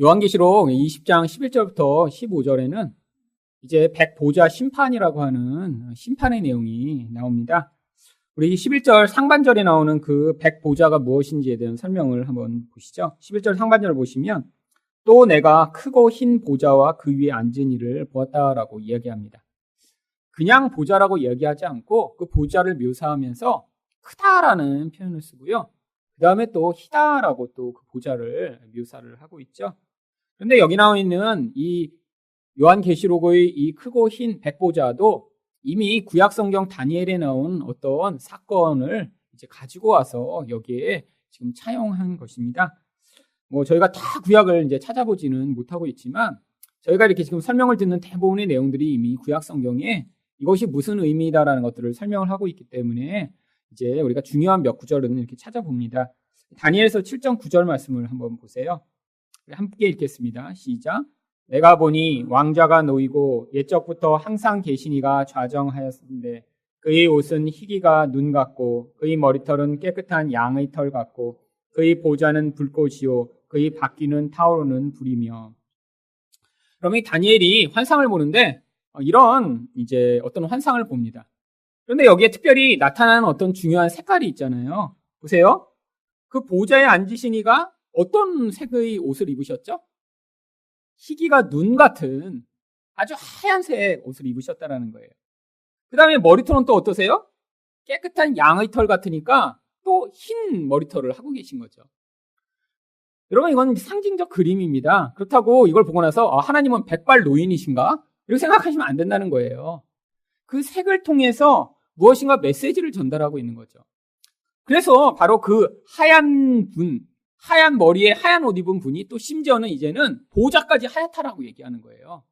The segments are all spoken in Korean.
요한계시록 20장 11절부터 15절에는 이제 백보자 심판이라고 하는 심판의 내용이 나옵니다. 우리 11절 상반절에 나오는 그 백보자가 무엇인지에 대한 설명을 한번 보시죠. 11절 상반절을 보시면 또 내가 크고 흰 보자와 그 위에 앉은 이를 보았다라고 이야기합니다. 그냥 보자라고 이야기하지 않고 그 보자를 묘사하면서 크다라는 표현을 쓰고요. 그 다음에 또 희다라고 또 그 보자를 묘사를 하고 있죠. 그런데 여기 나와 있는 이 요한계시록의 이 크고 흰 백보자도 이미 구약성경 다니엘에 나온 어떤 사건을 이제 가지고 와서 여기에 지금 차용한 것입니다. 저희가 다 구약을 이제 찾아보지는 못하고 있지만 저희가 이렇게 지금 설명을 듣는 대부분의 내용들이 이미 구약성경에 이것이 무슨 의미다라는 것들을 설명을 하고 있기 때문에 이제 우리가 중요한 몇 구절은 이렇게 찾아봅니다. 다니엘서 7.9절 말씀을 한번 보세요. 함께 읽겠습니다. 시작. 내가 보니 왕자가 놓이고 옛적부터 항상 계신 이가 좌정하였는데 그의 옷은 희기가 눈 같고 그의 머리털은 깨끗한 양의 털 같고 그의 보좌는 불꽃이요 그의 바퀴는 타오르는 불이며. 그러면 이 다니엘이 환상을 보는데 이런 이제 어떤 환상을 봅니다. 그런데 여기에 특별히 나타나는 어떤 중요한 색깔이 있잖아요. 보세요. 그 보좌에 앉으신 이가 어떤 색의 옷을 입으셨죠? 희기가 눈 같은 아주 하얀색 옷을 입으셨다라는 거예요. 그 다음에 머리털은 또 어떠세요? 깨끗한 양의 털 같으니까 또 흰 머리털을 하고 계신 거죠. 여러분, 이건 상징적 그림입니다. 그렇다고 이걸 보고 나서 하나님은 백발 노인이신가? 이렇게 생각하시면 안 된다는 거예요. 그 색을 통해서 무엇인가 메시지를 전달하고 있는 거죠. 그래서 바로 그 하얀 분, 하얀 머리에 하얀 옷 입은 분이 또 심지어는 이제는 보좌까지 하얗다라고 얘기하는 거예요.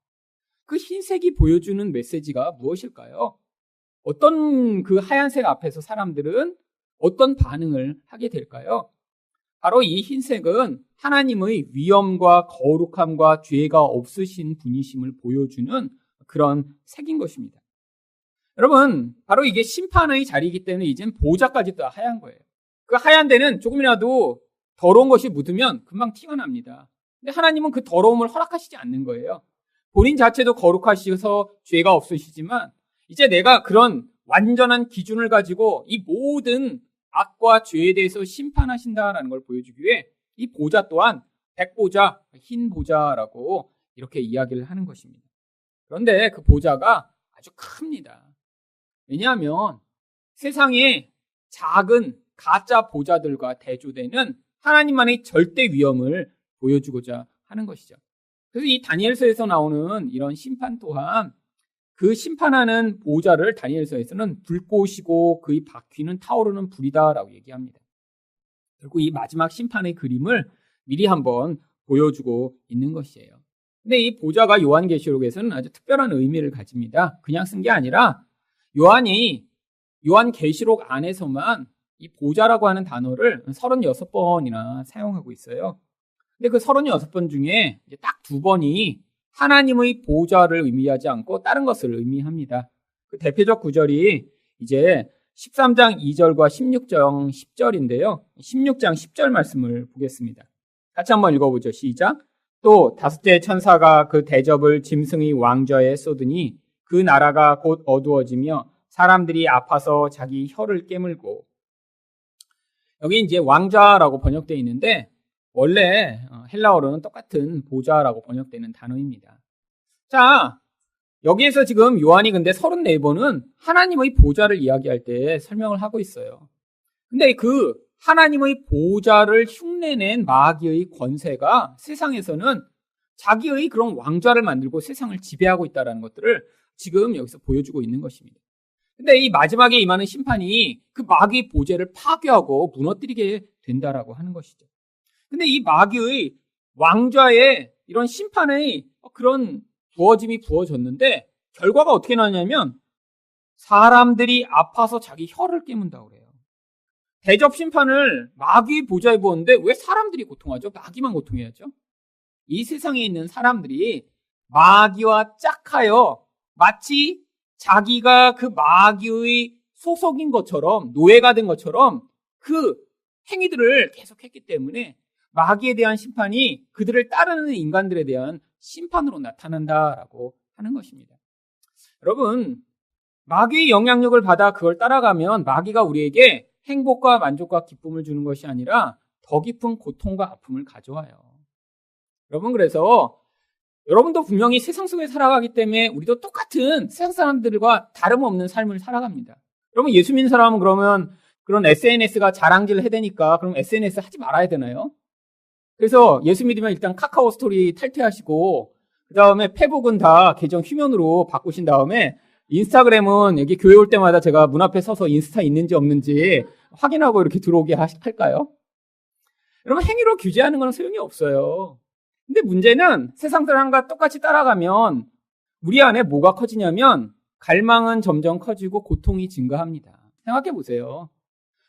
그 흰색이 보여주는 메시지가 무엇일까요? 어떤 그 하얀색 앞에서 사람들은 어떤 반응을 하게 될까요? 바로 이 흰색은 하나님의 위엄과 거룩함과 죄가 없으신 분이심을 보여주는 그런 색인 것입니다. 여러분, 바로 이게 심판의 자리이기 때문에 이젠 보좌까지 다 하얀 거예요. 그 하얀 데는 조금이라도 더러운 것이 묻으면 금방 티가 납니다. 근데 하나님은 그 더러움을 허락하시지 않는 거예요. 본인 자체도 거룩하셔서 죄가 없으시지만 이제 내가 그런 완전한 기준을 가지고 이 모든 악과 죄에 대해서 심판하신다라는 걸 보여주기 위해 이 보좌 또한 백보좌, 흰 보좌라고 이렇게 이야기를 하는 것입니다. 그런데 그 보좌가 아주 큽니다. 왜냐하면 세상에 작은 가짜 보좌들과 대조되는 하나님만의 절대 위엄을 보여주고자 하는 것이죠. 그래서 이 다니엘서에서 나오는 이런 심판 또한 그 심판하는 보좌를 다니엘서에서는 불꽃이고 그의 바퀴는 타오르는 불이다라고 얘기합니다. 그리고 이 마지막 심판의 그림을 미리 한번 보여주고 있는 것이에요. 근데 이 보좌가 요한계시록에서는 아주 특별한 의미를 가집니다. 그냥 쓴 게 아니라 요한이 요한계시록 안에서만 이 보좌라고 하는 단어를 36번이나 사용하고 있어요. 근데 그 36번 중에 딱 2번이 하나님의 보좌를 의미하지 않고 다른 것을 의미합니다. 그 대표적 구절이 이제 13장 2절과 16장 10절인데요. 16장 10절 말씀을 보겠습니다. 같이 한번 읽어보죠. 시작. 또 다섯째 천사가 그 대접을 짐승의 왕좌에 쏟으니 그 나라가 곧 어두워지며 사람들이 아파서 자기 혀를 깨물고. 여기 이제 왕좌라고 번역되어 있는데 원래 헬라어로는 똑같은 보좌라고 번역되는 단어입니다. 자, 여기에서 지금 요한이 근데 34번은 하나님의 보좌를 이야기할 때 설명을 하고 있어요. 근데 그 하나님의 보좌를 흉내낸 마귀의 권세가 세상에서는 자기의 그런 왕좌를 만들고 세상을 지배하고 있다는 것들을 지금 여기서 보여주고 있는 것입니다. 근데 이 마지막에 임하는 심판이 그 마귀의 보좌를 파괴하고 무너뜨리게 된다라고 하는 것이죠. 근데 이 마귀의 왕좌에 이런 심판의 그런 부어짐이 부어졌는데 결과가 어떻게 나냐면 사람들이 아파서 자기 혀를 깨문다고 그래요. 대접 심판을 마귀의 보좌에 부었는데 왜 사람들이 고통하죠? 마귀만 고통해야죠. 이 세상에 있는 사람들이 마귀와 짝하여 마치 자기가 그 마귀의 소속인 것처럼 노예가 된 것처럼 그 행위들을 계속했기 때문에 마귀에 대한 심판이 그들을 따르는 인간들에 대한 심판으로 나타난다라고 하는 것입니다. 여러분, 마귀의 영향력을 받아 그걸 따라가면 마귀가 우리에게 행복과 만족과 기쁨을 주는 것이 아니라 더 깊은 고통과 아픔을 가져와요. 여러분, 그래서 여러분도 분명히 세상 속에 살아가기 때문에 우리도 똑같은 세상 사람들과 다름없는 삶을 살아갑니다. 여러분, 예수 믿는 사람은 그러면 그런 SNS가 자랑질을 해대니까 그럼 SNS 하지 말아야 되나요? 그래서 예수 믿으면 일단 카카오 스토리 탈퇴하시고 그 다음에 페북은 다 계정 휴면으로 바꾸신 다음에 인스타그램은 여기 교회 올 때마다 제가 문 앞에 서서 인스타 있는지 없는지 확인하고 이렇게 들어오게 할까요? 여러분, 행위로 규제하는 건 소용이 없어요. 근데 문제는 세상 사람과 똑같이 따라가면 우리 안에 뭐가 커지냐면 갈망은 점점 커지고 고통이 증가합니다. 생각해 보세요.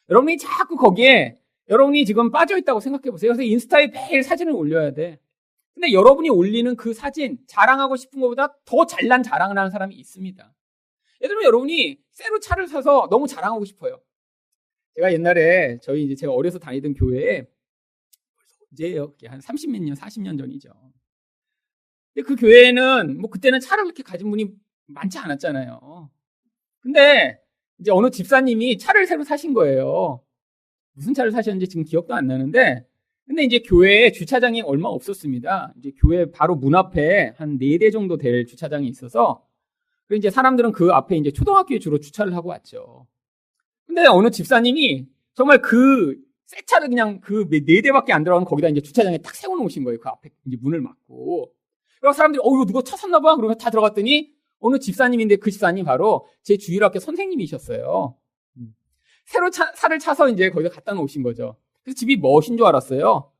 여러분이 자꾸 거기에 여러분이 지금 빠져있다고 생각해 보세요. 그래서 인스타에 매일 사진을 올려야 돼. 근데 여러분이 올리는 그 사진, 자랑하고 싶은 것보다 더 잘난 자랑을 하는 사람이 있습니다. 예를 들면 여러분이 새로 차를 사서 너무 자랑하고 싶어요. 제가 옛날에 제가 어려서 다니던 교회에 이제요, 한 30몇 년, 40년 전이죠. 근데 그 교회에는 뭐 그때는 차를 그렇게 가진 분이 많지 않았잖아요. 근데 이제 어느 집사님이 차를 새로 사신 거예요. 무슨 차를 사셨는지 지금 기억도 안 나는데, 근데 이제 교회에 주차장이 얼마 없었습니다. 이제 교회 바로 문 앞에 한 4대 정도 될 주차장이 있어서, 그리고 이제 사람들은 그 앞에 이제 초등학교에 주로 주차를 하고 왔죠. 근데 어느 집사님이 정말 그 새 차를 그냥 그 4대밖에 안 들어가는 거기다 이제 주차장에 딱 세워놓으신 거예요. 그 앞에 이제 문을 막고. 그래서 사람들이, 이거 누가 차 샀나 봐? 그러면 다 들어갔더니 어느 집사님인데 그 집사님이 바로 제 주일학교 선생님이셨어요. 새로 차를 차서 이제 거기다 갖다 놓으신 거죠. 그래서 집이 멋인 줄 알았어요.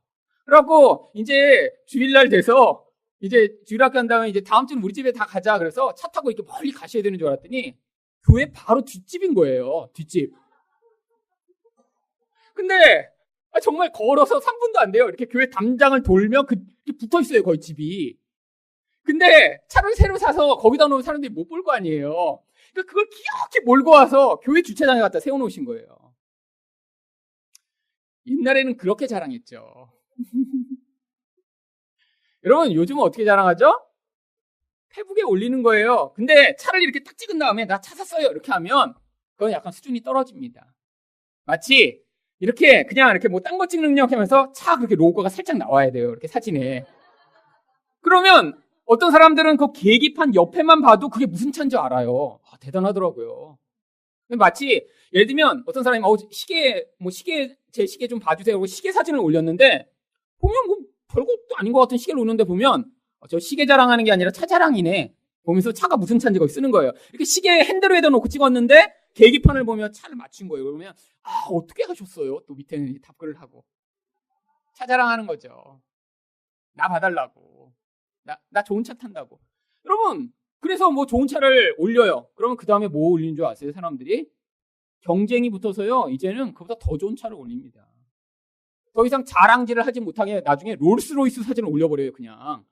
그래갖고 이제 주일날 돼서 이제 주일학교 한 다음에 이제 다음 주는 우리 집에 다 가자. 그래서 차 타고 이렇게 멀리 가셔야 되는 줄 알았더니 교회 바로 뒷집인 거예요. 뒷집. 근데 정말 걸어서 3분도 안 돼요. 이렇게 교회 담장을 돌면 이렇게 붙어 있어요. 거의 집이. 근데 차를 새로 사서 거기다 놓으면 사람들이 못 볼 거 아니에요. 그러니까 그걸 기어이 몰고 와서 교회 주차장에 갖다 세워놓으신 거예요. 옛날에는 그렇게 자랑했죠. 여러분, 요즘은 어떻게 자랑하죠? 페북에 올리는 거예요. 근데 차를 이렇게 딱 찍은 다음에 나 차 샀어요. 이렇게 하면 그건 약간 수준이 떨어집니다. 마치 이렇게 그냥 이렇게 뭐 딴 거 찍는 역 하면서 차 그렇게 로고가 살짝 나와야 돼요. 이렇게 사진에. 그러면 어떤 사람들은 그 계기판 옆에만 봐도 그게 무슨 차인지 알아요. 대단하더라고요. 마치 예를 들면 어떤 사람이 제 시계 좀 봐주세요. 그리고 시계 사진을 올렸는데 보면 뭐 별것도 아닌 것 같은 시계를 올렸는데 보면 저 시계 자랑하는 게 아니라 차 자랑이네. 보면서 차가 무슨 차인지 거기 쓰는 거예요. 이렇게 시계 핸들에다 놓고 찍었는데 계기판을 보면 차를 맞춘 거예요. 그러면 어떻게 하셨어요? 또 밑에는 답글을 하고 차 자랑하는 거죠. 나 봐달라고. 나 좋은 차 탄다고. 여러분, 그래서 뭐 좋은 차를 올려요. 그러면 그 다음에 뭐 올리는 줄 아세요? 사람들이 경쟁이 붙어서요. 이제는 그보다 더 좋은 차를 올립니다. 더 이상 자랑질을 하지 못하게 나중에 롤스로이스 사진을 올려버려요. 그냥.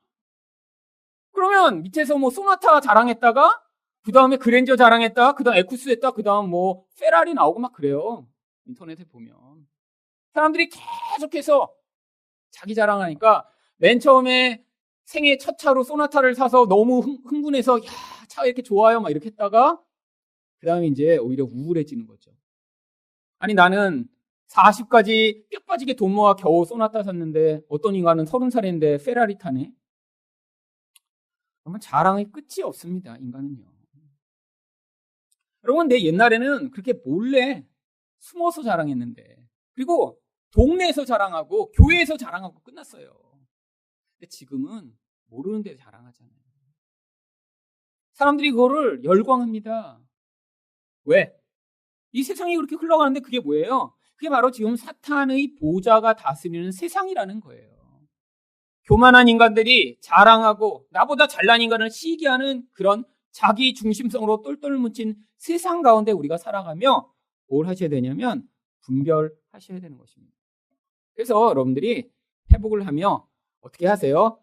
그러면 밑에서 뭐 소나타 자랑했다가 그 다음에 그랜저 자랑했다, 그 다음 에쿠스 했다, 그 다음 뭐 페라리 나오고 막 그래요. 인터넷에 보면 사람들이 계속해서 자기 자랑하니까 맨 처음에 생애 첫 차로 소나타를 사서 너무 흥분해서 야, 차 이렇게 좋아요 막 이렇게 했다가 그 다음에 이제 오히려 우울해지는 거죠. 아니 나는 40까지 뼈 빠지게 돈 모아 겨우 소나타 샀는데 어떤 인간은 30살인데 페라리 타네. 그러면 자랑의 끝이 없습니다. 인간은요. 여러분, 내 옛날에는 그렇게 몰래 숨어서 자랑했는데, 그리고 동네에서 자랑하고 교회에서 자랑하고 끝났어요. 근데 지금은 모르는 데 자랑하잖아요. 사람들이 그거를 열광합니다. 왜? 이 세상이 그렇게 흘러가는데 그게 뭐예요? 그게 바로 지금 사탄의 보좌가 다스리는 세상이라는 거예요. 교만한 인간들이 자랑하고 나보다 잘난 인간을 시기하는 그런 자기 중심성으로 똘똘 뭉친 세상 가운데 우리가 살아가며 뭘 하셔야 되냐면 분별하셔야 되는 것입니다. 그래서 여러분들이 회복을 하며 어떻게 하세요?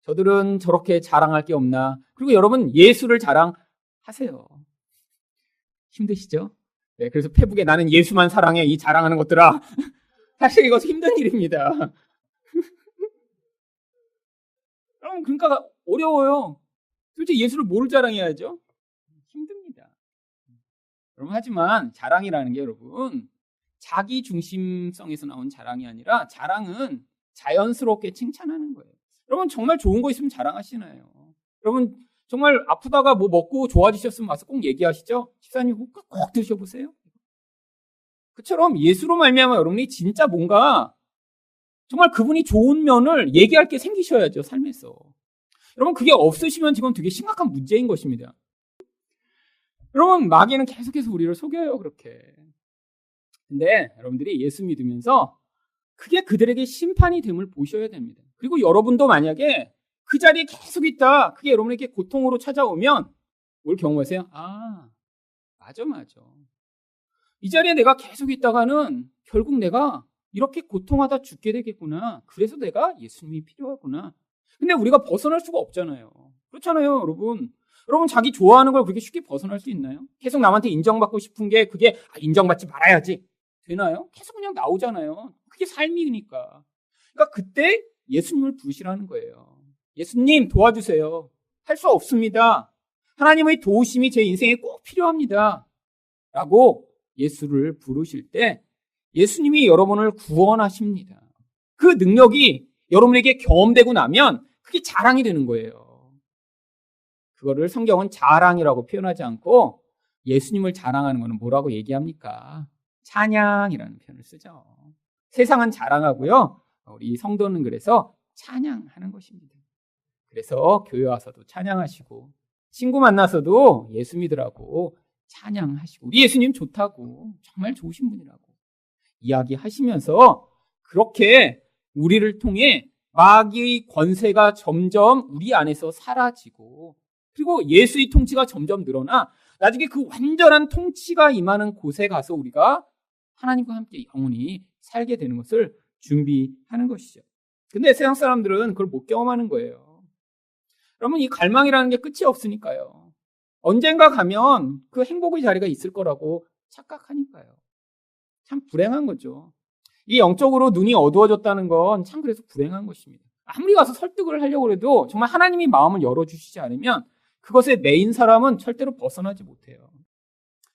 저들은 저렇게 자랑할 게 없나? 그리고 여러분 예수를 자랑하세요. 힘드시죠? 네, 그래서 페북에 나는 예수만 사랑해 이 자랑하는 것들아. 사실 이거 힘든 일입니다. 그러니까 어려워요. 도대체 예수를 뭘 자랑해야죠? 힘듭니다. 여러분, 하지만 자랑이라는 게 여러분, 자기 중심성에서 나온 자랑이 아니라 자랑은 자연스럽게 칭찬하는 거예요. 여러분, 정말 좋은 거 있으면 자랑하시나요? 여러분, 정말 아프다가 뭐 먹고 좋아지셨으면 와서 꼭 얘기하시죠? 집사님 꼭 드셔보세요. 그처럼 예수로 말미암아 여러분이 진짜 뭔가 정말 그분이 좋은 면을 얘기할 게 생기셔야죠, 삶에서. 여러분, 그게 없으시면 지금 되게 심각한 문제인 것입니다. 여러분, 마귀는 계속해서 우리를 속여요, 그렇게. 근데 여러분들이 예수 믿으면서 그게 그들에게 심판이 됨을 보셔야 됩니다. 그리고 여러분도 만약에 그 자리에 계속 있다, 그게 여러분에게 고통으로 찾아오면 뭘 경험하세요? 아, 맞아. 이 자리에 내가 계속 있다가는 결국 내가 이렇게 고통하다 죽게 되겠구나. 그래서 내가 예수님이 필요하구나. 근데 우리가 벗어날 수가 없잖아요. 그렇잖아요, 여러분. 여러분, 자기 좋아하는 걸 그렇게 쉽게 벗어날 수 있나요? 계속 남한테 인정받고 싶은 게 그게 인정받지 말아야지 되나요? 계속 그냥 나오잖아요. 그게 삶이니까. 그러니까 그때 예수님을 부르시라는 거예요. 예수님 도와주세요. 할 수 없습니다. 하나님의 도우심이 제 인생에 꼭 필요합니다. 라고 예수를 부르실 때 예수님이 여러분을 구원하십니다. 그 능력이 여러분에게 경험되고 나면 그게 자랑이 되는 거예요. 그거를 성경은 자랑이라고 표현하지 않고 예수님을 자랑하는 것은 뭐라고 얘기합니까? 찬양이라는 표현을 쓰죠. 세상은 자랑하고요. 우리 성도는 그래서 찬양하는 것입니다. 그래서 교회 와서도 찬양하시고 친구 만나서도 예수 믿으라고 찬양하시고 우리 예수님 좋다고 정말 좋으신 분이라고 이야기하시면서 그렇게 우리를 통해 마귀의 권세가 점점 우리 안에서 사라지고 그리고 예수의 통치가 점점 늘어나 나중에 그 완전한 통치가 임하는 곳에 가서 우리가 하나님과 함께 영원히 살게 되는 것을 준비하는 것이죠. 근데 세상 사람들은 그걸 못 경험하는 거예요. 여러분, 이 갈망이라는 게 끝이 없으니까요. 언젠가 가면 그 행복의 자리가 있을 거라고 착각하니까요. 참 불행한 거죠. 이 영적으로 눈이 어두워졌다는 건 참 그래서 불행한 것입니다. 아무리 가서 설득을 하려고 해도 정말 하나님이 마음을 열어주시지 않으면 그것에 매인 사람은 절대로 벗어나지 못해요.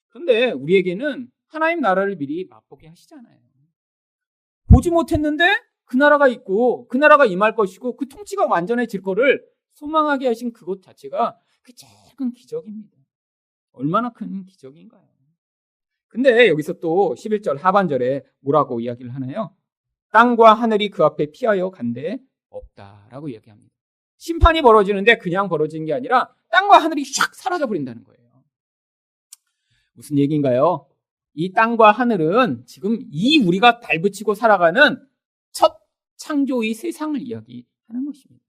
그런데 우리에게는 하나님 나라를 미리 맛보게 하시잖아요. 보지 못했는데 그 나라가 있고 그 나라가 임할 것이고 그 통치가 완전해질 거를 소망하게 하신 그것 자체가 그 작은 기적입니다. 얼마나 큰 기적인가요? 근데 여기서 또 11절 하반절에 뭐라고 이야기를 하나요? 땅과 하늘이 그 앞에 피하여 간데 없다라고 이야기합니다. 심판이 벌어지는데 그냥 벌어지는 게 아니라 땅과 하늘이 샥 사라져버린다는 거예요. 무슨 얘기인가요? 이 땅과 하늘은 지금 이 우리가 발붙이고 살아가는 첫 창조의 세상을 이야기하는 것입니다.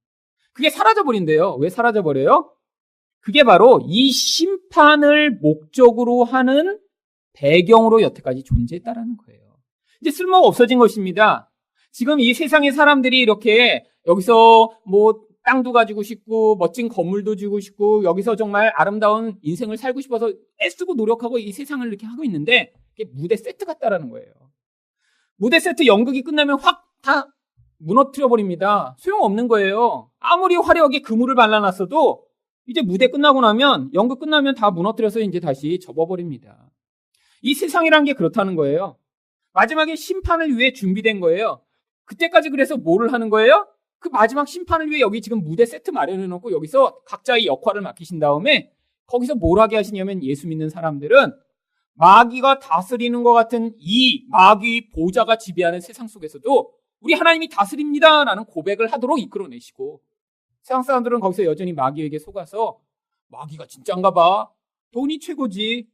그게 사라져버린대요. 왜 사라져버려요? 그게 바로 이 심판을 목적으로 하는 배경으로 여태까지 존재했다라는 거예요. 이제 쓸모가 없어진 것입니다. 지금 이 세상의 사람들이 이렇게 여기서 뭐 땅도 가지고 싶고 멋진 건물도 주고 싶고 여기서 정말 아름다운 인생을 살고 싶어서 애쓰고 노력하고 이 세상을 이렇게 하고 있는데 그게 무대 세트 같다라는 거예요. 무대 세트 연극이 끝나면 확 다 무너뜨려 버립니다. 소용없는 거예요. 아무리 화려하게 그물을 발라놨어도 이제 무대 끝나고 나면 연극 끝나면 다 무너뜨려서 이제 다시 접어버립니다. 이 세상이란 게 그렇다는 거예요. 마지막에 심판을 위해 준비된 거예요. 그때까지 그래서 뭐를 하는 거예요? 그 마지막 심판을 위해 여기 지금 무대 세트 마련해 놓고 여기서 각자의 역할을 맡기신 다음에 거기서 뭘 하게 하시냐면 예수 믿는 사람들은 마귀가 다스리는 것 같은 이 마귀의 보좌가 지배하는 세상 속에서도 우리 하나님이 다스립니다 라는 고백을 하도록 이끌어내시고 세상 사람들은 거기서 여전히 마귀에게 속아서 마귀가 진짜인가 봐. 돈이 최고지.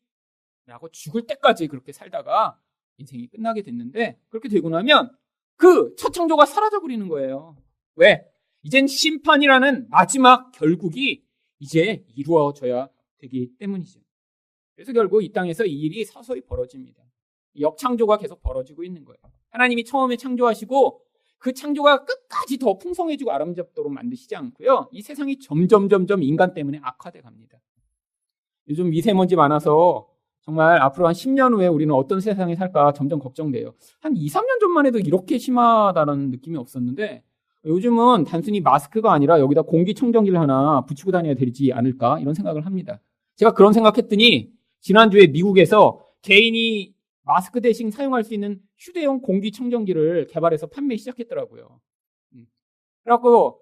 라고 죽을 때까지 그렇게 살다가 인생이 끝나게 됐는데 그렇게 되고 나면 그 첫 창조가 사라져버리는 거예요. 왜? 이젠 심판이라는 마지막 결국이 이제 이루어져야 되기 때문이죠. 그래서 결국 이 땅에서 이 일이 서서히 벌어집니다. 역창조가 계속 벌어지고 있는 거예요. 하나님이 처음에 창조하시고 그 창조가 끝까지 더 풍성해지고 아름답도록 만드시지 않고요. 이 세상이 점점 인간 때문에 악화돼 갑니다. 요즘 미세먼지 많아서 정말 앞으로 한 10년 후에 우리는 어떤 세상에 살까 점점 걱정돼요. 한 2, 3년 전만 해도 이렇게 심하다는 느낌이 없었는데 요즘은 단순히 마스크가 아니라 여기다 공기청정기를 하나 붙이고 다녀야 되지 않을까 이런 생각을 합니다. 제가 그런 생각했더니 지난주에 미국에서 개인이 마스크 대신 사용할 수 있는 휴대용 공기청정기를 개발해서 판매 시작했더라고요. 그래갖고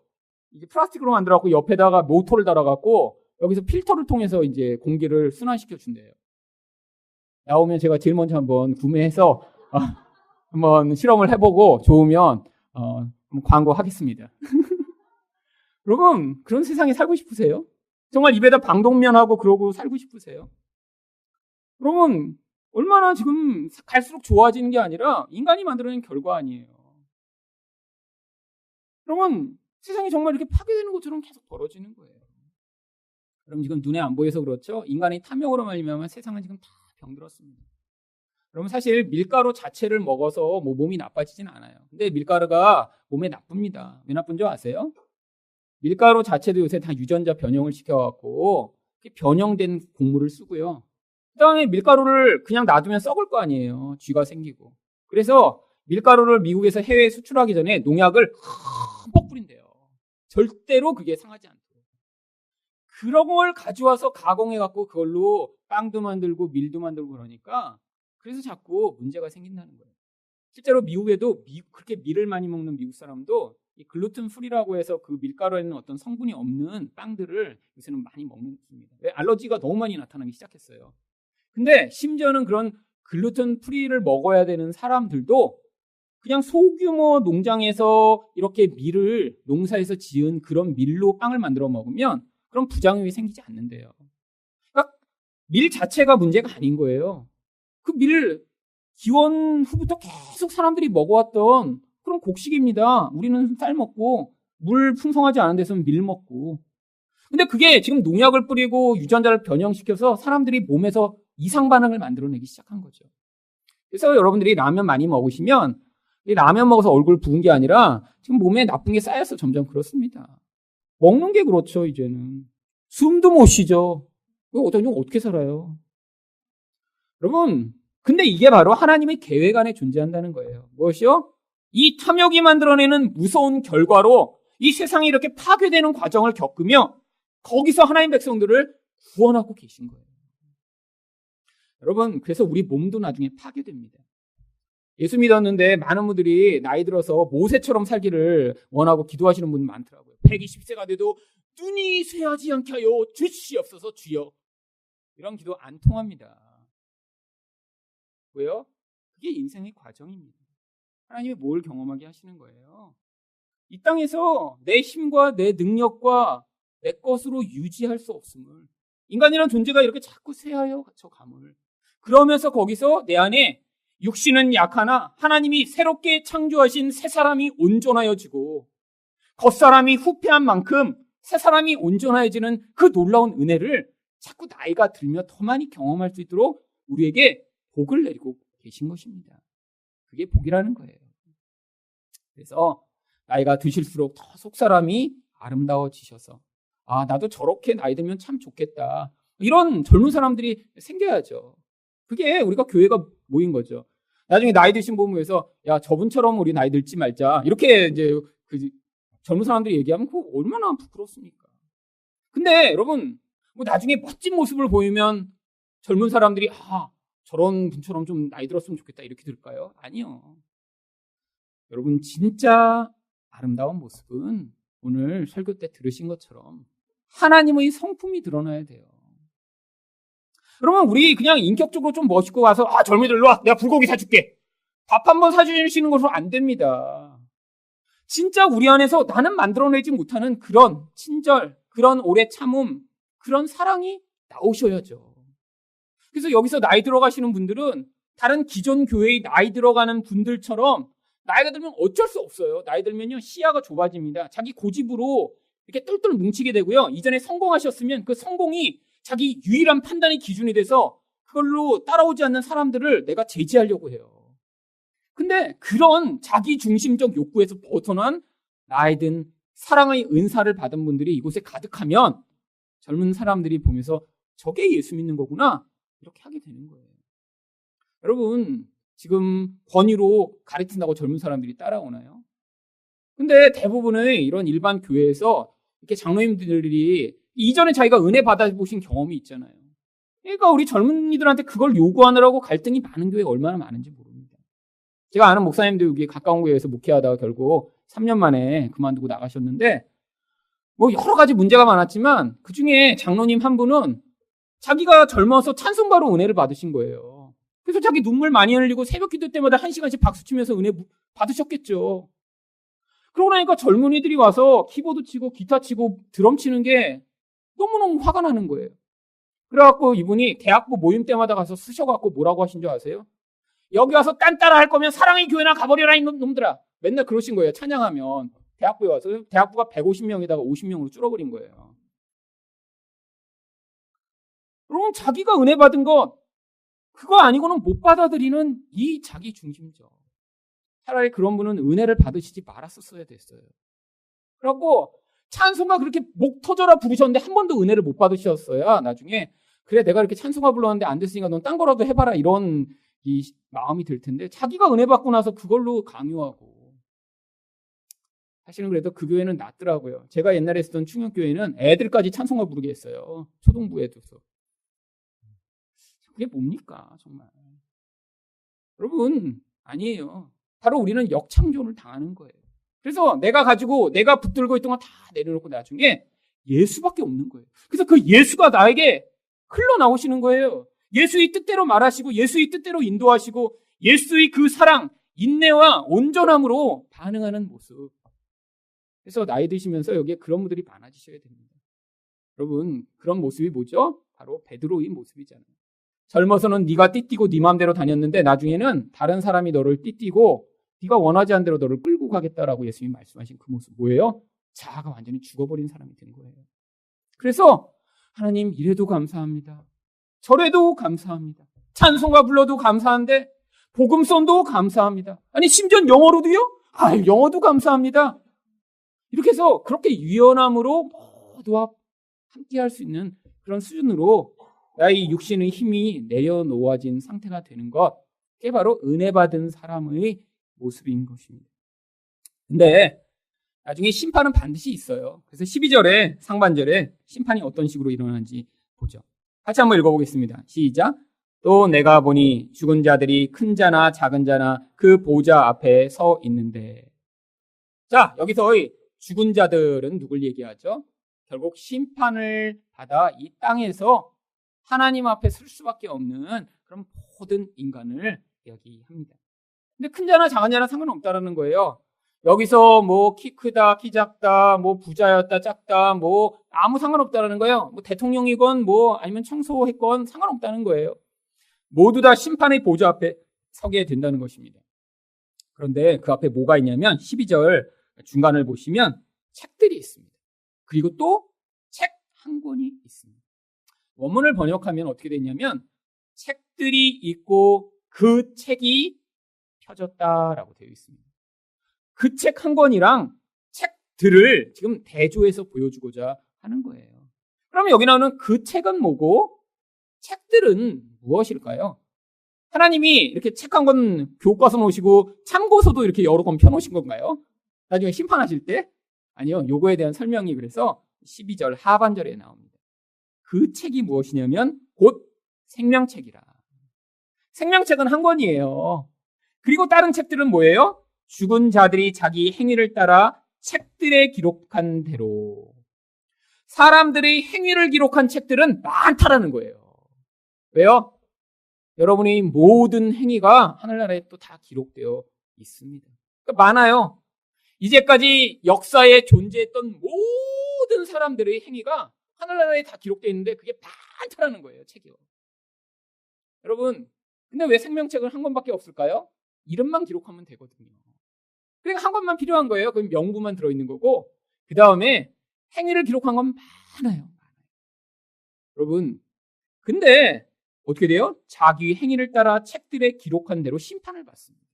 이제 플라스틱으로 만들어갖고 옆에다가 모터를 달아갖고 여기서 필터를 통해서 이제 공기를 순환시켜 준대요. 나오면 제가 제일 먼저 한번 구매해서 한번 실험을 해보고 좋으면 광고하겠습니다. 여러분 그런 세상에 살고 싶으세요? 정말 입에다 방독면하고 그러고 살고 싶으세요? 여러분 얼마나 지금 갈수록 좋아지는 게 아니라 인간이 만들어낸 결과 아니에요. 여러분 세상이 정말 이렇게 파괴되는 것처럼 계속 벌어지는 거예요. 여러분 지금 눈에 안 보여서 그렇죠? 인간의 탐욕으로 말미암아 세상은 지금 다 병들었습니다. 여러분 사실 밀가루 자체를 먹어서 몸이 나빠지진 않아요. 근데 밀가루가 몸에 나쁩니다. 왜 나쁜 줄 아세요? 밀가루 자체도 요새 다 유전자 변형을 시켜갖고 변형된 곡물을 쓰고요. 그 다음에 밀가루를 그냥 놔두면 썩을 거 아니에요. 쥐가 생기고. 그래서 밀가루를 미국에서 해외에 수출하기 전에 농약을 흠뻑 뿌린대요. 절대로 그게 상하지 않도록. 그런 걸 가져와서 가공해갖고 그걸로 빵도 만들고 밀도 만들고 그러니까 그래서 자꾸 문제가 생긴다는 거예요. 실제로 미국에도 그렇게 밀을 많이 먹는 미국 사람도 이 글루텐 프리라고 해서 그 밀가루에는 어떤 성분이 없는 빵들을 요새는 많이 먹습니다. 왜? 알러지가 너무 많이 나타나기 시작했어요. 근데 심지어는 그런 글루텐 프리를 먹어야 되는 사람들도 그냥 소규모 농장에서 이렇게 밀을 농사에서 지은 그런 밀로 빵을 만들어 먹으면 그런 부작용이 생기지 않는데요. 그러니까 밀 자체가 문제가 아닌 거예요. 그 밀 기원 후부터 계속 사람들이 먹어왔던 그런 곡식입니다. 우리는 쌀 먹고 물 풍성하지 않은 데서는 밀 먹고. 근데 그게 지금 농약을 뿌리고 유전자를 변형시켜서 사람들이 몸에서 이상 반응을 만들어내기 시작한 거죠. 그래서 여러분들이 라면 많이 먹으시면 이 라면 먹어서 얼굴 부은 게 아니라 지금 몸에 나쁜 게 쌓여서 점점 그렇습니다. 먹는 게 그렇죠, 이제는. 숨도 못 쉬죠. 어떻게 살아요? 여러분, 근데 이게 바로 하나님의 계획 안에 존재한다는 거예요. 무엇이요? 이 탐욕이 만들어내는 무서운 결과로 이 세상이 이렇게 파괴되는 과정을 겪으며 거기서 하나님 백성들을 구원하고 계신 거예요. 여러분, 그래서 우리 몸도 나중에 파괴됩니다. 예수 믿었는데 많은 분들이 나이 들어서 모세처럼 살기를 원하고 기도하시는 분 많더라고요. 120세가 돼도 눈이 쇠하지 않게 하여 주시옵소서 주여. 이런 기도 안 통합니다. 왜요? 그게 인생의 과정입니다. 하나님이 뭘 경험하게 하시는 거예요? 이 땅에서 내 힘과 내 능력과 내 것으로 유지할 수 없음을, 인간이라는 존재가 이렇게 자꾸 쇠하여 갇혀감을, 그러면서 거기서 내 안에 육신은 약하나 하나님이 새롭게 창조하신 새 사람이 온전하여지고 겉사람이 후패한 만큼 새 사람이 온전해지는 그 놀라운 은혜를 자꾸 나이가 들며 더 많이 경험할 수 있도록 우리에게 복을 내리고 계신 것입니다. 그게 복이라는 거예요. 그래서 나이가 드실수록 더 속사람이 아름다워지셔서 나도 저렇게 나이 들면 참 좋겠다. 이런 젊은 사람들이 생겨야죠. 그게 우리가 교회가 모인 거죠. 나중에 나이 드신 분 모여서 야 저분처럼 우리 나이 들지 말자. 이렇게 이제 그 젊은 사람들이 얘기하면 그거 얼마나 부끄럽습니까? 근데 여러분 뭐 나중에 멋진 모습을 보이면 젊은 사람들이 저런 분처럼 좀 나이 들었으면 좋겠다 이렇게 들을까요? 아니요. 여러분 진짜 아름다운 모습은 오늘 설교 때 들으신 것처럼 하나님의 성품이 드러나야 돼요. 여러분 우리 그냥 인격적으로 좀 멋있고 가서 젊은이들 일로 와 내가 불고기 사줄게 밥 한 번 사주시는 것으로 안 됩니다. 진짜 우리 안에서 나는 만들어내지 못하는 그런 친절, 그런 오래 참음, 그런 사랑이 나오셔야죠. 그래서 여기서 나이 들어가시는 분들은 다른 기존 교회의 나이 들어가는 분들처럼 나이가 들면 어쩔 수 없어요. 나이 들면요 시야가 좁아집니다. 자기 고집으로 이렇게 똘똘 뭉치게 되고요. 이전에 성공하셨으면 그 성공이 자기 유일한 판단의 기준이 돼서 그걸로 따라오지 않는 사람들을 내가 제지하려고 해요. 근데 그런 자기 중심적 욕구에서 벗어난 나이 든 사랑의 은사를 받은 분들이 이곳에 가득하면 젊은 사람들이 보면서 저게 예수 믿는 거구나. 이렇게 하게 되는 거예요. 여러분, 지금 권위로 가르친다고 젊은 사람들이 따라오나요? 근데 대부분의 이런 일반 교회에서 이렇게 장로님들이 이전에 자기가 은혜 받아보신 경험이 있잖아요. 그러니까 우리 젊은이들한테 그걸 요구하느라고 갈등이 많은 교회가 얼마나 많은지 모릅니다. 제가 아는 목사님도 여기 가까운 교회에서 목회하다가 결국 3년 만에 그만두고 나가셨는데 뭐 여러 가지 문제가 많았지만 그중에 장로님 한 분은 자기가 젊어서 찬송가로 은혜를 받으신 거예요. 그래서 자기 눈물 많이 흘리고 새벽 기도 때마다 1시간씩 박수 치면서 은혜 받으셨겠죠. 그러고 나니까 젊은이들이 와서 키보드 치고 기타 치고 드럼 치는 게 너무너무 화가 나는 거예요. 그래갖고 이분이 대학부 모임 때마다 가서 쓰셔갖고 뭐라고 하신 줄 아세요? 여기 와서 딴 따라 할 거면 사랑의 교회나 가버려라 이 놈들아. 맨날 그러신 거예요. 찬양하면. 대학부에 와서. 대학부가 150명에다가 50명으로 줄어버린 거예요. 그럼 자기가 은혜 받은 것 그거 아니고는 못 받아들이는 이 자기 중심적. 차라리 그런 분은 은혜를 받으시지 말았었어야 됐어요. 그래갖고 찬송가 그렇게 목 터져라 부르셨는데 한 번도 은혜를 못 받으셨어야 나중에 그래 내가 이렇게 찬송가 불렀는데 안 됐으니까 넌 딴 거라도 해봐라 이런 이 마음이 들 텐데 자기가 은혜 받고 나서 그걸로 강요하고 사실은 그래도 그 교회는 낫더라고요. 제가 옛날에 쓰던 충역교회는 애들까지 찬송가 부르게 했어요. 초등부에도서. 그게 뭡니까 정말. 여러분 아니에요. 바로 우리는 역창조를 당하는 거예요. 그래서 내가 붙들고 있던 거 다 내려놓고 나중에 예수밖에 없는 거예요. 그래서 그 예수가 나에게 흘러나오시는 거예요. 예수의 뜻대로 말하시고 예수의 뜻대로 인도하시고 예수의 그 사랑, 인내와 온전함으로 반응하는 모습. 그래서 나이 드시면서 여기에 그런 분들이 많아지셔야 됩니다. 여러분 그런 모습이 뭐죠? 바로 베드로의 모습이잖아요. 젊어서는 네가 띠띠고 네 마음대로 다녔는데 나중에는 다른 사람이 너를 띠띠고 네가 원하지 않은 대로 너를 끌고 가겠다라고 예수님이 말씀하신 그 모습 뭐예요? 자아가 완전히 죽어버린 사람이 된 거예요. 그래서 하나님 이래도 감사합니다. 저래도 감사합니다. 찬송가 불러도 감사한데 복음son도 감사합니다. 아니 심지어 영어로도요? 영어도 감사합니다. 이렇게 해서 그렇게 유연함으로 모두와 함께할 수 있는 그런 수준으로 나의 육신의 힘이 내려놓아진 상태가 되는 것, 그게 바로 은혜 받은 사람의 모습인 것입니다. 근데 나중에 심판은 반드시 있어요. 그래서 12절에 상반절에 심판이 어떤 식으로 일어나는지 보죠. 같이 한번 읽어보겠습니다. 시작. 또 내가 보니 죽은 자들이 큰 자나 작은 자나 그 보좌 앞에 서 있는데. 자, 여기서의 죽은 자들은 누굴 얘기하죠? 결국 심판을 받아 이 땅에서 하나님 앞에 설 수밖에 없는 그런 모든 인간을 이야기합니다. 근데 큰 자나 작은 자나 상관없다라는 거예요. 여기서 뭐 키 크다, 키 작다, 뭐 부자였다, 작다, 뭐 아무 상관없다라는 거예요. 뭐 대통령이건 뭐 아니면 청소했건 상관없다는 거예요. 모두 다 심판의 보좌 앞에 서게 된다는 것입니다. 그런데 그 앞에 뭐가 있냐면 12절 중간을 보시면 책들이 있습니다. 그리고 또 책 한 권이 있습니다. 원문을 번역하면 어떻게 되냐면 책들이 있고 그 책이 펴졌다라고 되어 있습니다. 그 책 한 권이랑 책들을 지금 대조해서 보여주고자 하는 거예요. 그러면 여기 나오는 그 책은 뭐고 책들은 무엇일까요? 하나님이 이렇게 책 한 권 교과서 놓으시고 참고서도 이렇게 여러 권 펴놓으신 건가요? 나중에 심판하실 때? 아니요. 요거에 대한 설명이 그래서 12절 하반절에 나옵니다. 그 책이 무엇이냐면 곧 생명책이라. 생명책은 한 권이에요. 그리고 다른 책들은 뭐예요? 죽은 자들이 자기 행위를 따라 책들에 기록한 대로. 사람들의 행위를 기록한 책들은 많다라는 거예요. 왜요? 여러분의 모든 행위가 하늘나라에 또 다 기록되어 있습니다. 그러니까 많아요. 이제까지 역사에 존재했던 모든 사람들의 행위가 하늘나라에 다 기록되어 있는데 그게 많다라는 거예요. 책이요. 여러분, 근데 왜 생명책은 한 권밖에 없을까요? 이름만 기록하면 되거든요. 그러니까 한 권만 필요한 거예요. 그럼 명부만 들어있는 거고 그 다음에 행위를 기록한 건 많아요. 여러분, 근데 어떻게 돼요? 자기 행위를 따라 책들에 기록한 대로 심판을 받습니다.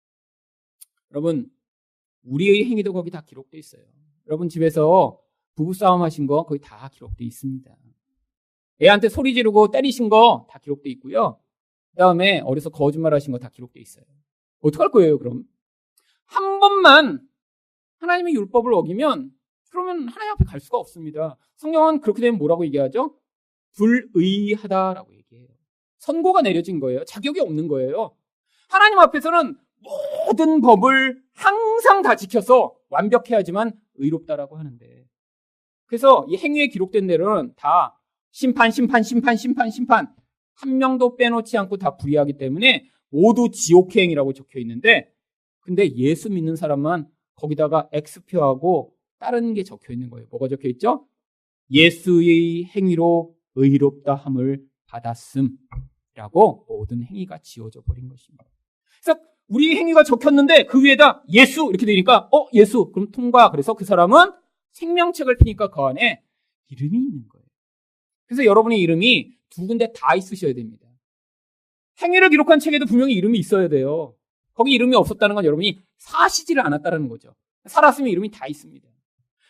여러분, 우리의 행위도 거기 다 기록되어 있어요. 여러분 집에서 부부싸움 하신 거 거기 다 기록되어 있습니다. 애한테 소리 지르고 때리신 거 다 기록돼 있고요. 그 다음에 어려서 거짓말 하신 거 다 기록돼 있어요. 어떡할 거예요, 그럼? 한 번만 하나님의 율법을 어기면 그러면 하나님 앞에 갈 수가 없습니다. 성경은 그렇게 되면 뭐라고 얘기하죠? 불의하다라고 얘기해요. 선고가 내려진 거예요. 자격이 없는 거예요. 하나님 앞에서는 모든 법을 항상 다 지켜서 완벽해야지만 의롭다라고 하는데, 그래서 이 행위에 기록된 데는 다 심판 한 명도 빼놓지 않고 다 불의하기 때문에 모두 지옥행이라고 적혀 있는데, 근데 예수 믿는 사람만 거기다가 X표하고 다른 게 적혀 있는 거예요. 뭐가 적혀 있죠? 예수의 행위로 의롭다함을 받았음이라고 모든 행위가 지워져 버린 것입니다. 그래서 우리 행위가 적혔는데 그 위에다 예수 이렇게 되니까 예수 그럼 통과. 그래서 그 사람은 생명책을 피니까 그 안에 이름이 있는 거예요. 그래서 여러분의 이름이 두 군데 다 있으셔야 됩니다. 행위를 기록한 책에도 분명히 이름이 있어야 돼요. 거기 이름이 없었다는 건 여러분이 사시지를 않았다는 거죠. 살았으면 이름이 다 있습니다.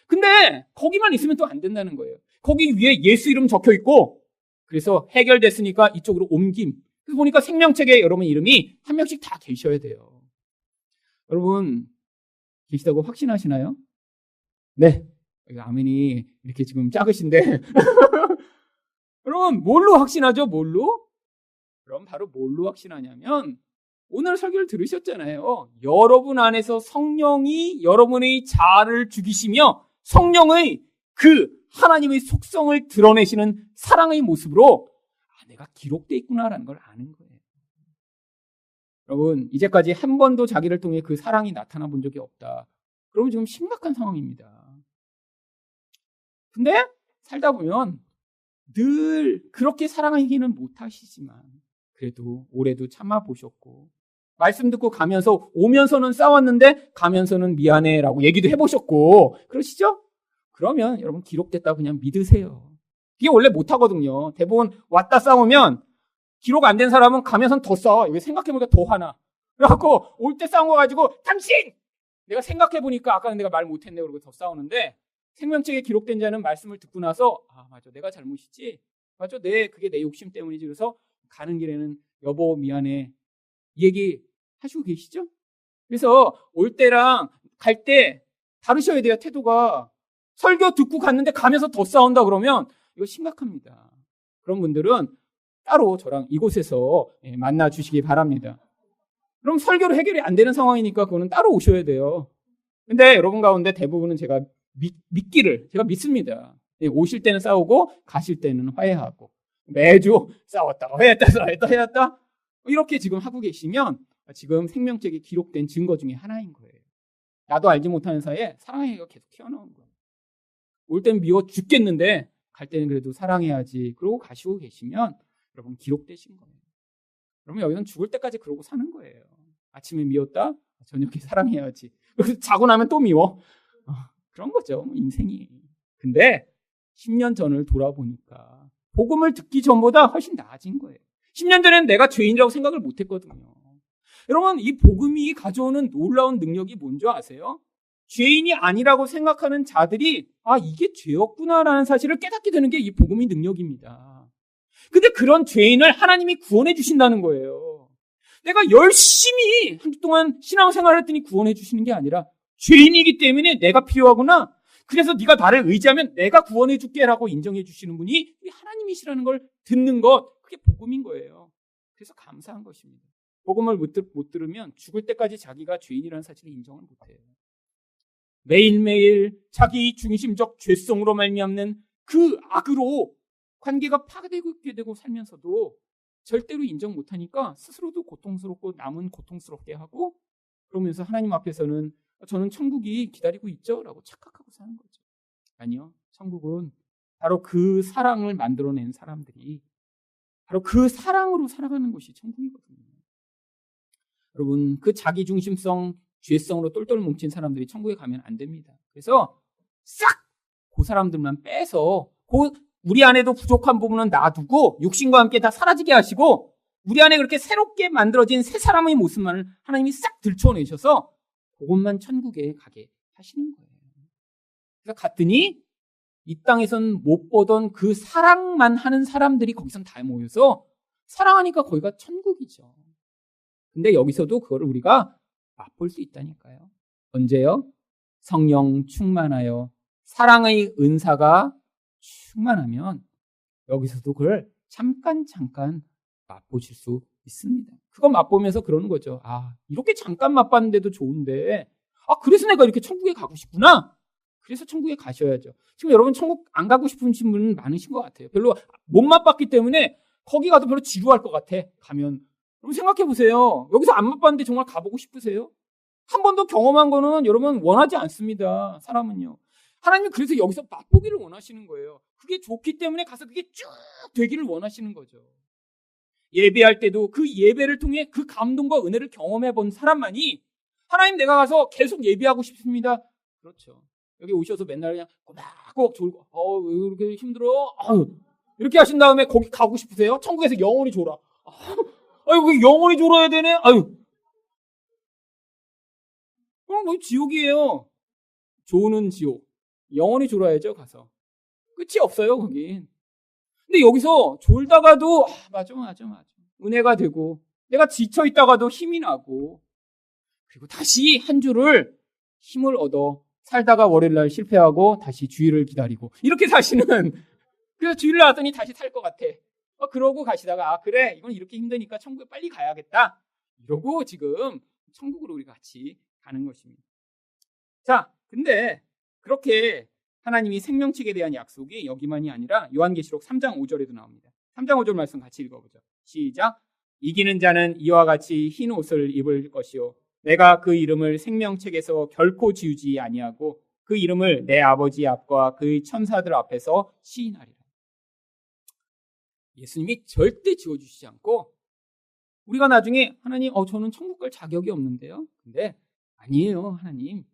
근데 거기만 있으면 또 안 된다는 거예요. 거기 위에 예수 이름 적혀 있고, 그래서 해결됐으니까 이쪽으로 옮김. 그래서 보니까 생명책에 여러분 이름이 한 명씩 다 계셔야 돼요. 여러분 계시다고 확신하시나요? 네. 아멘이 이렇게 지금 작으신데 여러분 뭘로 확신하죠? 뭘로? 그럼 바로 뭘로 확신하냐면 오늘 설교를 들으셨잖아요. 여러분 안에서 성령이 여러분의 자아를 죽이시며 성령의 그 하나님의 속성을 드러내시는 사랑의 모습으로 내가 기록되어 있구나라는 걸 아는 거예요. 여러분 이제까지 한 번도 자기를 통해 그 사랑이 나타나 본 적이 없다. 그러면 지금 심각한 상황입니다. 근데 살다 보면 늘 그렇게 사랑하기는 못하시지만 그래도 올해도 참아보셨고 말씀 듣고 가면서 오면서는 싸웠는데 가면서는 미안해라고 얘기도 해보셨고 그러시죠? 그러면 여러분 기록됐다고 그냥 믿으세요. 이게 원래 못하거든요. 대부분 왔다 싸우면 기록 안 된 사람은 가면서는 더 싸워. 이거 생각해보니까 더 화나. 그래갖고 올 때 싸운 거 가지고 당신! 내가 생각해보니까 아까는 내가 말 못했네 그러고 더 싸우는데 생명책에 기록된 자는 말씀을 듣고 나서 맞아 내가 잘못이지. 맞아 그게 내 욕심 때문이지. 그래서 가는 길에는 여보 미안해. 이 얘기 하시고 계시죠? 그래서 올 때랑 갈 때 다르셔야 돼요. 태도가. 설교 듣고 갔는데 가면서 더 싸운다 그러면 이거 심각합니다. 그런 분들은 따로 저랑 이곳에서 만나 주시기 바랍니다. 그럼 설교로 해결이 안 되는 상황이니까 그거는 따로 오셔야 돼요. 근데 여러분 가운데 대부분은 제가 믿기를 제가 믿습니다. 오실 때는 싸우고 가실 때는 화해하고 매주 싸웠다 화해했다 이렇게 지금 하고 계시면 지금 생명책에 기록된 증거 중에 하나인 거예요. 나도 알지 못하는 사이에 사랑해가 계속 튀어나온 거예요. 올 때는 미워 죽겠는데 갈 때는 그래도 사랑해야지. 그러고 가시고 계시면 여러분 기록되신 거예요. 그러면 여기는 죽을 때까지 그러고 사는 거예요. 아침에 미웠다? 저녁에 사랑해야지. 그래서 자고 나면 또 미워. 그런 거죠. 인생이. 근데 10년 전을 돌아보니까 복음을 듣기 전보다 훨씬 나아진 거예요. 10년 전에는 내가 죄인이라고 생각을 못했거든요. 여러분 이 복음이 가져오는 놀라운 능력이 뭔지 아세요? 죄인이 아니라고 생각하는 자들이 이게 죄였구나라는 사실을 깨닫게 되는 게 이 복음의 능력입니다. 근데 그런 죄인을 하나님이 구원해 주신다는 거예요. 내가 열심히 한 주 동안 신앙생활을 했더니 구원해 주시는 게 아니라 죄인이기 때문에 내가 필요하구나. 그래서 네가 나를 의지하면 내가 구원해 줄게라고 인정해 주시는 분이 하나님이시라는 걸 듣는 것, 그게 복음인 거예요. 그래서 감사한 것입니다. 복음을 못 들으면 죽을 때까지 자기가 죄인이라는 사실을 인정을 못해요. 매일매일 자기 중심적 죄성으로 말미암는 그 악으로 관계가 파괴되게 되고 살면서도 절대로 인정 못하니까 스스로도 고통스럽고 남은 고통스럽게 하고 그러면서 하나님 앞에서는 저는 천국이 기다리고 있죠 라고 착각하고 사는 거죠. 아니요. 천국은 바로 그 사랑을 만들어낸 사람들이 바로 그 사랑으로 살아가는 것이 천국이거든요. 여러분 그 자기중심성 죄성으로 똘똘 뭉친 사람들이 천국에 가면 안 됩니다. 그래서 싹 그 사람들만 빼서 우리 안에도 부족한 부분은 놔두고 육신과 함께 다 사라지게 하시고 우리 안에 그렇게 새롭게 만들어진 새 사람의 모습만을 하나님이 싹 들춰내셔서 그것만 천국에 가게 하시는 거예요. 그래서 갔더니 이 땅에선 못 보던 그 사랑만 하는 사람들이 거기선 다 모여서 사랑하니까 거기가 천국이죠. 근데 여기서도 그거를 우리가 맛볼 수 있다니까요. 언제요? 성령 충만하여 사랑의 은사가 충만하면 여기서도 그걸 잠깐 맛보실 수 있습니다. 그거 맛보면서 그러는 거죠. 아, 이렇게 잠깐 맛봤는데도 좋은데, 아, 그래서 내가 이렇게 천국에 가고 싶구나. 그래서 천국에 가셔야죠. 지금 여러분 천국 안 가고 싶으신 분은 많으신 것 같아요. 별로 못 맛봤기 때문에 거기 가도 별로 지루할 것 같아. 가면. 여러분 생각해 보세요. 여기서 안 맛봤는데 정말 가보고 싶으세요? 한 번도 경험한 거는 여러분 원하지 않습니다. 사람은요. 하나님은 그래서 여기서 맛보기를 원하시는 거예요. 그게 좋기 때문에 가서 그게 쭉 되기를 원하시는 거죠. 예배할 때도 그 예배를 통해 그 감동과 은혜를 경험해 본 사람만이 하나님 내가 가서 계속 예배하고 싶습니다. 그렇죠. 여기 오셔서 맨날 그냥 꼬박꼬박 졸고 왜 이렇게 힘들어? 이렇게 하신 다음에 거기 가고 싶으세요? 천국에서 영원히 졸아. 왜 영원히 졸아야 되네? 그럼 뭐 지옥이에요. 조는 지옥. 영원히 졸아야죠, 가서. 끝이 없어요, 거긴. 근데 여기서 졸다가도 맞아. 은혜가 되고 내가 지쳐 있다가도 힘이 나고 그리고 다시 한 주를 힘을 얻어 살다가 월요일날 실패하고 다시 주일을 기다리고 이렇게 사시는 그래서 주일 나왔더니 다시 살 것 같아. 그러고 가시다가 그래 이건 이렇게 힘드니까 천국에 빨리 가야겠다. 이러고 지금 천국으로 우리 같이 가는 것입니다. 자, 근데 그렇게 하나님이 생명책에 대한 약속이 여기만이 아니라 요한계시록 3장 5절에도 나옵니다. 3장 5절 말씀 같이 읽어보죠. 시작. 이기는 자는 이와 같이 흰 옷을 입을 것이요 내가 그 이름을 생명책에서 결코 지우지 아니하고 그 이름을 내 아버지 앞과 그의 천사들 앞에서 시인하리라. 예수님이 절대 지워주시지 않고 우리가 나중에 하나님 저는 천국 갈 자격이 없는데요. 근데 아니에요. 하나님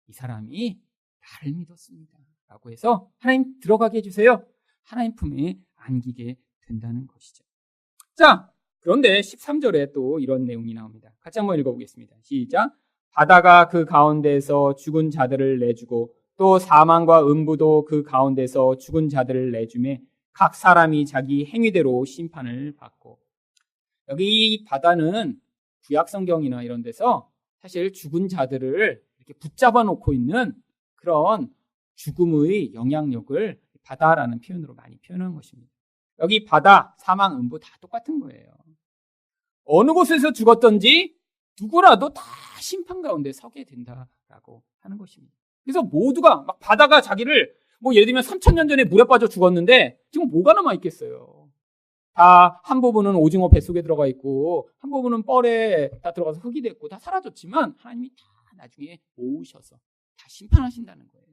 이 사람이 나를 믿었습니다. 라고 해서 하나님 들어가게 해주세요. 하나님 품에 안기게 된다는 것이죠. 자, 그런데 13절에 또 이런 내용이 나옵니다. 같이 한번 읽어보겠습니다. 시작. 바다가 그 가운데에서 죽은 자들을 내주고 또 사망과 음부도 그 가운데서 죽은 자들을 내주매 각 사람이 자기 행위대로 심판을 받고. 여기 이 바다는 구약성경이나 이런 데서 사실 죽은 자들을 이렇게 붙잡아 놓고 있는 그런 죽음의 영향력을 바다라는 표현으로 많이 표현하는 것입니다. 여기 바다, 사망, 음부 다 똑같은 거예요. 어느 곳에서 죽었던지 누구라도 다 심판 가운데 서게 된다라고 하는 것입니다. 그래서 모두가 막 바다가 자기를 예를 들면 3,000년 전에 물에 빠져 죽었는데 지금 뭐가 남아 있겠어요? 다 한 부분은 오징어 뱃속에 들어가 있고 한 부분은 뻘에 다 들어가서 흙이 됐고 다 사라졌지만 하나님이 다 나중에 모으셔서 다 심판하신다는 거예요.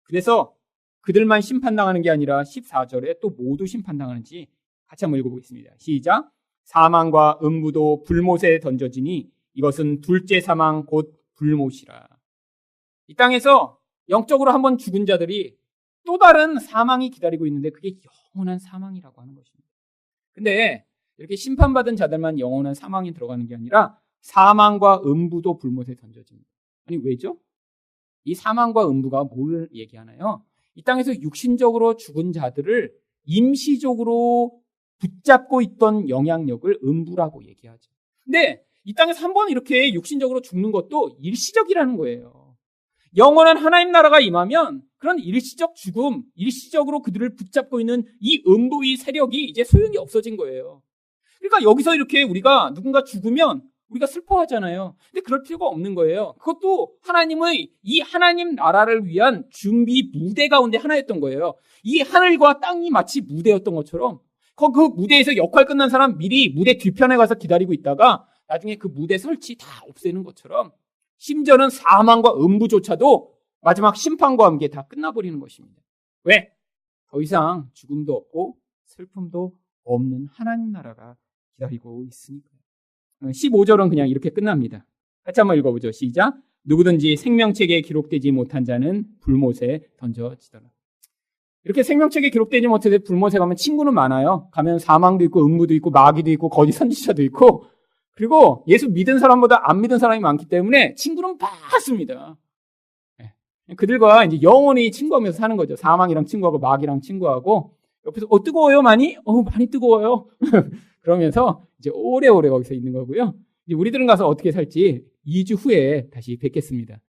그래서 그들만 심판당하는 게 아니라 14절에 또 모두 심판당하는지 같이 한번 읽어보겠습니다. 시작. 사망과 음부도 불못에 던져지니 이것은 둘째 사망 곧 불못이라. 이 땅에서 영적으로 한번 죽은 자들이 또 다른 사망이 기다리고 있는데 그게 영원한 사망이라고 하는 것입니다. 근데 이렇게 심판받은 자들만 영원한 사망에 들어가는 게 아니라 사망과 음부도 불못에 던져집니다. 아니 왜죠? 이 사망과 음부가 뭘 얘기하나요? 이 땅에서 육신적으로 죽은 자들을 임시적으로 붙잡고 있던 영향력을 음부라고 얘기하죠. 근데 이 땅에서 한번 이렇게 육신적으로 죽는 것도 일시적이라는 거예요. 영원한 하나님 나라가 임하면 그런 일시적 죽음, 일시적으로 그들을 붙잡고 있는 이 음부의 세력이 이제 소용이 없어진 거예요. 그러니까 여기서 이렇게 우리가 누군가 죽으면 우리가 슬퍼하잖아요. 근데 그럴 필요가 없는 거예요. 그것도 하나님의 이 하나님 나라를 위한 준비 무대 가운데 하나였던 거예요. 이 하늘과 땅이 마치 무대였던 것처럼 그 무대에서 역할 끝난 사람 미리 무대 뒤편에 가서 기다리고 있다가 나중에 그 무대 설치 다 없애는 것처럼 심지어는 사망과 음부조차도 마지막 심판과 함께 다 끝나버리는 것입니다. 왜? 더 이상 죽음도 없고 슬픔도 없는 하나님 나라가 기다리고 있으니까요. 15절은 그냥 이렇게 끝납니다. 같이 한번 읽어보죠. 시작. 누구든지 생명책에 기록되지 못한 자는 불못에 던져지더라. 이렇게 생명책에 기록되지 못해서 불못에 가면 친구는 많아요. 가면 사망도 있고 음부도 있고 마귀도 있고 거짓 선지자도 있고 그리고 예수 믿은 사람보다 안 믿은 사람이 많기 때문에 친구는 많습니다. 그들과 이제 영원히 친구하면서 사는 거죠. 사망이랑 친구하고 마귀랑 친구하고 옆에서 뜨거워요 많이? 많이 뜨거워요. 그러면서 이제 오래오래 거기서 있는 거고요. 이제 우리들은 가서 어떻게 살지 2주 후에 다시 뵙겠습니다.